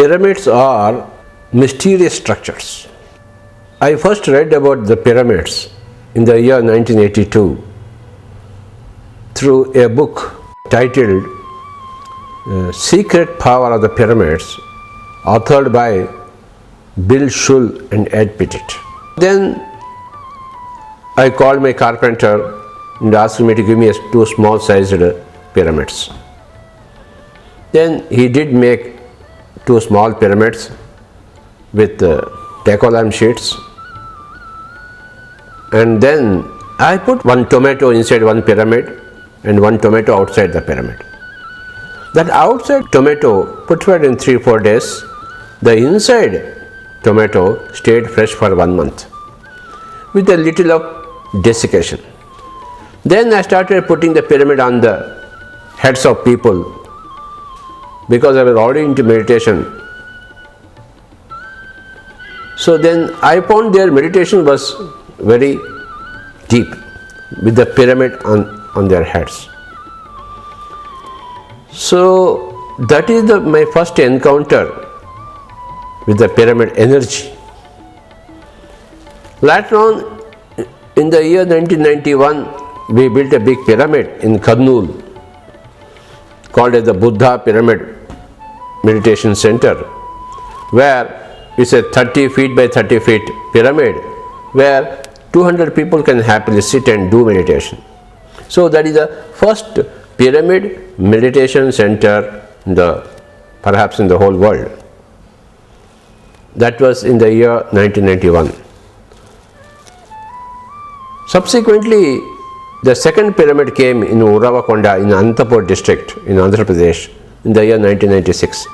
Pyramids are mysterious structures. I first read about the pyramids in the year 1982 through a book titled Secret Power of the Pyramids, authored by Bill Schull and Ed Pettit. Then I called my carpenter and asked him to give me two small sized pyramids. Then he did make two small pyramids with Tacolam sheets, and then I put one tomato inside one pyramid and one tomato outside the pyramid. That outside tomato putrid in 3-4 days, the inside tomato stayed fresh for 1 month with a little of desiccation. Then I started putting the pyramid on the heads of people because I was already into meditation. So then I found their meditation was very deep with the pyramid on their heads. So that is my first encounter with the pyramid energy. Later on, in the year 1991, we built a big pyramid in Kurnool called as the Buddha Pyramid Meditation Center, where it's a 30 feet by 30 feet pyramid where 200 people can happily sit and do meditation. So that is the first pyramid meditation center perhaps in the whole world. That was in the year 1991. Subsequently, the second pyramid came in Uravakonda in Anantapur district in Andhra Pradesh in the year 1996.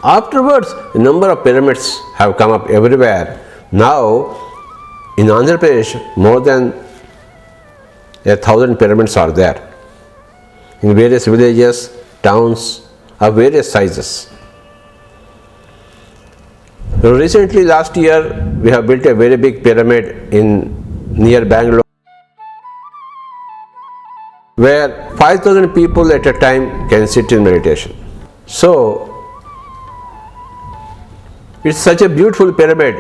Afterwards, a number of pyramids have come up everywhere. Now, in Andhra Pradesh, more than 1,000 pyramids are there in various villages, towns of various sizes. Recently, last year, we have built a very big pyramid near Bangalore, where 5,000 people at a time can sit in meditation. So, it's such a beautiful pyramid.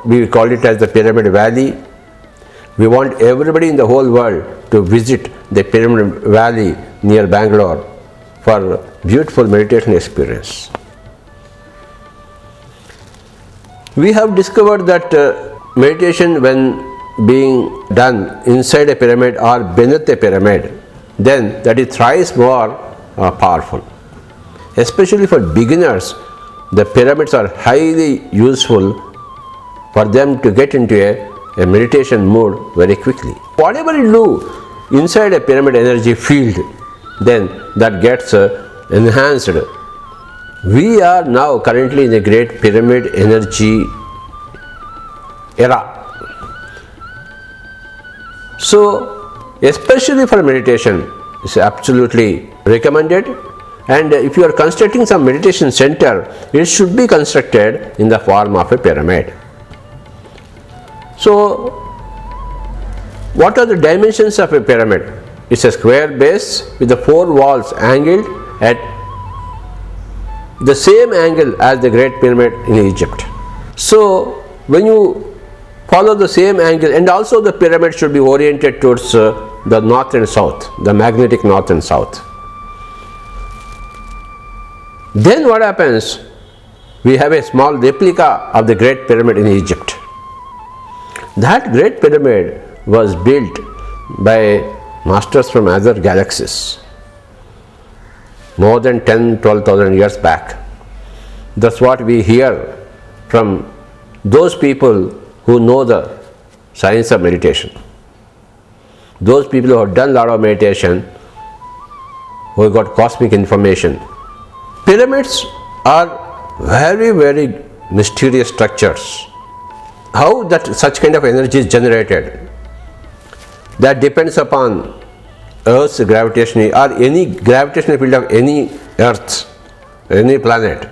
We call it as the Pyramid Valley. We want everybody in the whole world to visit the Pyramid Valley near Bangalore for beautiful meditation experience. We have discovered that meditation, when being done inside a pyramid or beneath a pyramid, then that is thrice more powerful. Especially for beginners, the pyramids are highly useful for them to get into a meditation mood very quickly. Whatever you do inside a pyramid energy field, then that gets enhanced. We are now currently in a great pyramid energy era. So, especially for meditation, it's absolutely recommended. And if you are constructing some meditation center, it should be constructed in the form of a pyramid. So, what are the dimensions of a pyramid? It's a square base with the 4 walls angled at the same angle as the Great Pyramid in Egypt. So, when you follow the same angle, and also the pyramid should be oriented towards the north and south, the magnetic north and south. Then what happens? We have a small replica of the Great Pyramid in Egypt. That Great Pyramid was built by masters from other galaxies more than 10,000-12,000 years back. That's what we hear from those people who know the science of meditation. Those people who have done a lot of meditation, who have got cosmic information. Pyramids are very, very mysterious structures. How that such kind of energy is generated, that depends upon Earth's gravitational or any gravitational field of any Earth, any planet,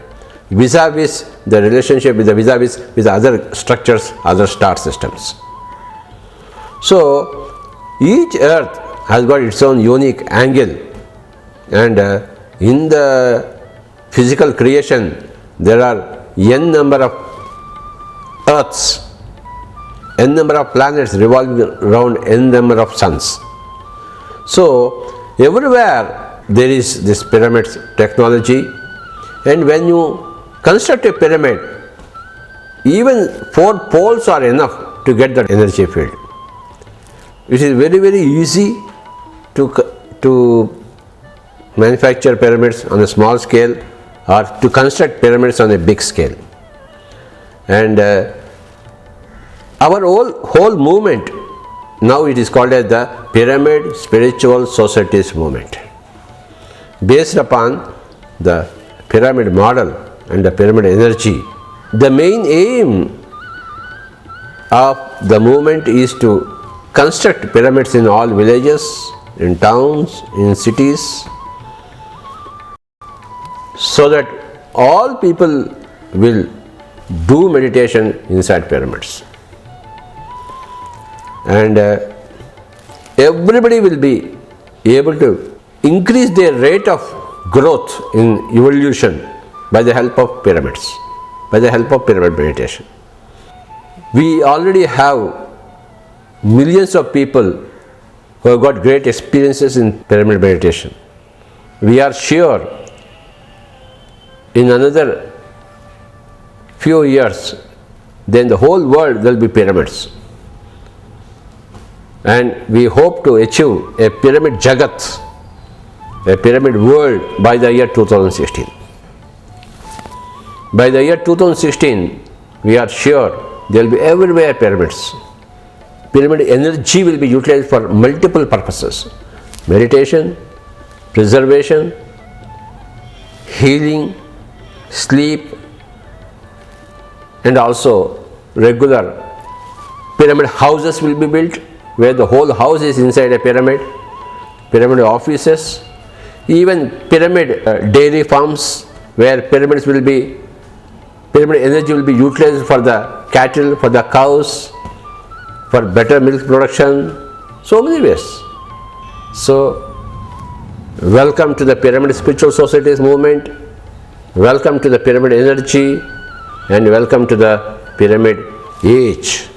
vis-a-vis the relationship with other structures, other star systems. So each Earth has got its own unique angle, and in the physical creation, there are n number of earths, n number of planets revolving around n number of suns. So everywhere there is this pyramid technology, and when you construct a pyramid, even 4 poles are enough to get that energy field. It is very, very easy to manufacture pyramids on a small scale or to construct pyramids on a big scale. And our whole movement, now it is called as the Pyramid Spiritual Societies movement, based upon the pyramid model and the pyramid energy. The main aim of the movement is to construct pyramids in all villages, in towns, in cities, so that all people will do meditation inside pyramids. And everybody will be able to increase their rate of growth in evolution by the help of pyramids, by the help of pyramid meditation. We already have millions of people who have got great experiences in pyramid meditation. We are sure in another few years, then the whole world will be pyramids. And we hope to achieve a pyramid jagat, a pyramid world by the year 2016. By the year 2016, we are sure there will be everywhere pyramids. Pyramid energy will be utilized for multiple purposes: meditation, preservation, healing, sleep, and also regular pyramid houses will be built, where the whole house is inside a pyramid, pyramid offices, even pyramid dairy farms, where pyramid energy will be utilized for the cattle, for the cows, for better milk production, so many ways. So, welcome to the Pyramid Spiritual Societies movement, welcome to the pyramid energy, and welcome to the pyramid age.